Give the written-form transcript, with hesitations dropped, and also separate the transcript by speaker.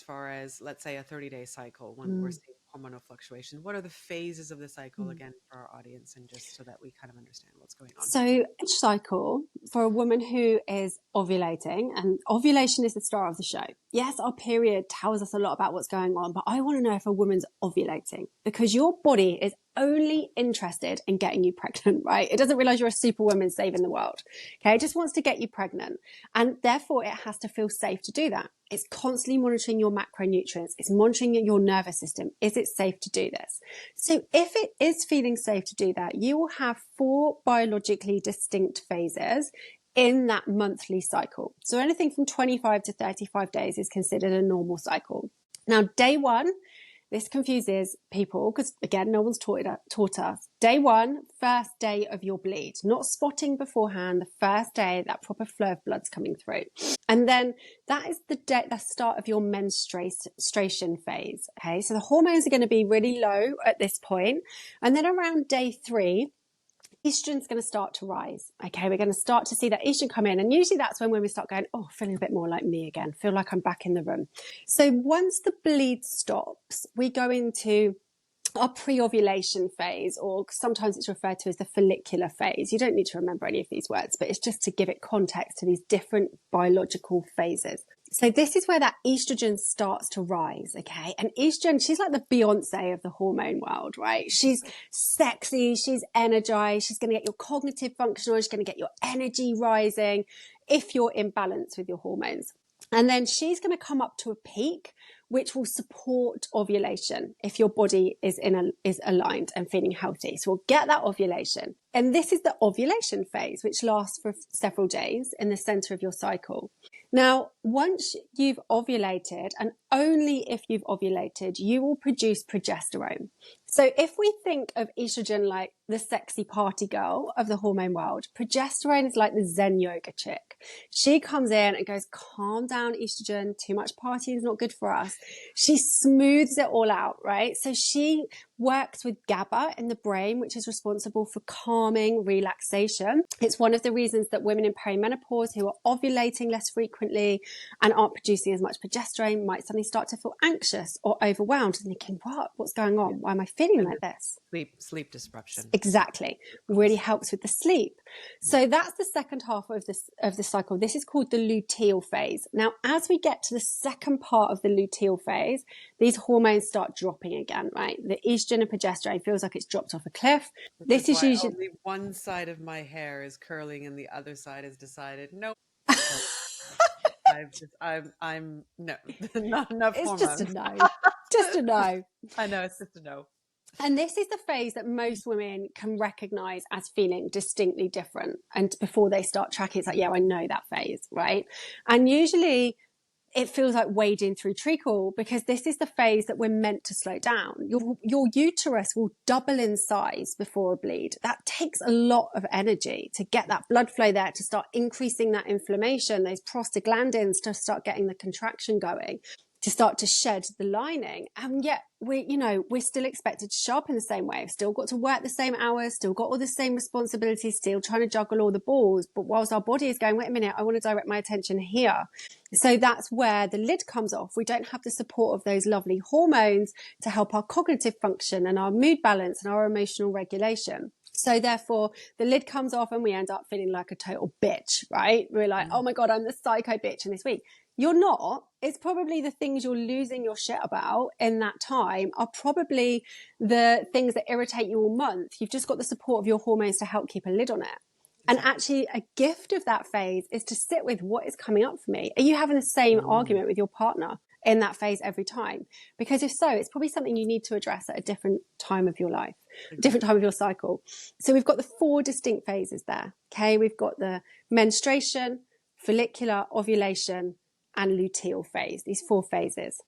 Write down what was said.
Speaker 1: far as, let's say, a 30-day cycle when we're seeing hormonal fluctuation? What are the phases of the cycle again for our audience, and just so that we kind of understand what's going on?
Speaker 2: So each cycle for a woman who is ovulating, and ovulation is the star of the show. Yes, our period tells us a lot about what's going on, but I want to know if a woman's ovulating, because your body is only interested in getting you pregnant, right? It doesn't realize you're a superwoman saving the world. Okay. It just wants to get you pregnant. And therefore it has to feel safe to do that. It's constantly monitoring your macronutrients. It's monitoring your nervous system. Is it safe to do this? So if it is feeling safe to do that, you will have 4 biologically distinct phases in that monthly cycle. So anything from 25 to 35 days is considered a normal cycle. Now, day 1, this confuses people because, again, no one's taught us. Day 1, first day of your bleed, not spotting beforehand, the first day that proper flow of blood's coming through. And then that is the start of your menstruation phase. Okay, so the hormones are going to be really low at this point. And then around day 3, estrogen's going to start to rise. Okay, we're going to start to see that estrogen come in. And usually that's when women start going, oh, feeling a bit more like me again, feel like I'm back in the room. So once the bleed stops, we go into our pre-ovulation phase, or sometimes it's referred to as the follicular phase. You don't need to remember any of these words, but it's just to give it context to these different biological phases. So this is where that estrogen starts to rise, okay? And estrogen, she's like the Beyonce of the hormone world, right? She's sexy, she's energized, she's going to get your cognitive function on, she's going to get your energy rising if you're in balance with your hormones. And then she's going to come up to a peak, which will support ovulation if your body is aligned and feeling healthy. So we'll get that ovulation. And this is the ovulation phase, which lasts for several days in the center of your cycle. Now, once you've ovulated, and only if you've ovulated, you will produce progesterone. So if we think of estrogen like the sexy party girl of the hormone world, progesterone is like the Zen yoga chick. She comes in and goes, calm down, estrogen, too much partying is not good for us. She smooths it all out, right? So she works with GABA in the brain, which is responsible for calming, relaxation. It's one of the reasons that women in perimenopause who are ovulating less frequently and aren't producing as much progesterone might suddenly start to feel anxious or overwhelmed and thinking, what's going on? Why am I feeling like this?
Speaker 1: Sleep disruption.
Speaker 2: Exactly. Really helps with the sleep. So that's the second half of the cycle. This is called the luteal phase. Now, as we get to the second part of the luteal phase, these hormones start dropping again, right? The estrogen and progesterone feels like it's dropped off a cliff.
Speaker 1: This is usually only one side of my hair is curling and the other side has decided, nope. I'm no, not enough
Speaker 2: It's
Speaker 1: hormones.
Speaker 2: just a no. Just a no.
Speaker 1: I know, it's just a no.
Speaker 2: And this is the phase that most women can recognize as feeling distinctly different. And before they start tracking, it's like, yeah, I know that phase, right? And usually it feels like wading through treacle, because this is the phase that we're meant to slow down. Your uterus will double in size before a bleed. That takes a lot of energy to get that blood flow there, to start increasing that inflammation, those prostaglandins to start getting the contraction going, to start to shed the lining. And yet we're still expected to show up in the same way. We've still got to work the same hours, still got all the same responsibilities, still trying to juggle all the balls. But whilst our body is going, wait a minute, I want to direct my attention here. So that's where the lid comes off. We don't have the support of those lovely hormones to help our cognitive function and our mood balance and our emotional regulation. So therefore, the lid comes off and we end up feeling like a total bitch, right? We're like, oh my God, I'm the psycho bitch in this week. You're not. It's probably the things you're losing your shit about in that time are probably the things that irritate you all month. You've just got the support of your hormones to help keep a lid on it. And actually a gift of that phase is to sit with what is coming up for me. Are you having the same argument with your partner in that phase every time? Because if so, it's probably something you need to address at a different time of your life, a different time of your cycle. So we've got the 4 distinct phases there. Okay. We've got the menstruation, follicular, ovulation, and luteal phase, these 4 phases.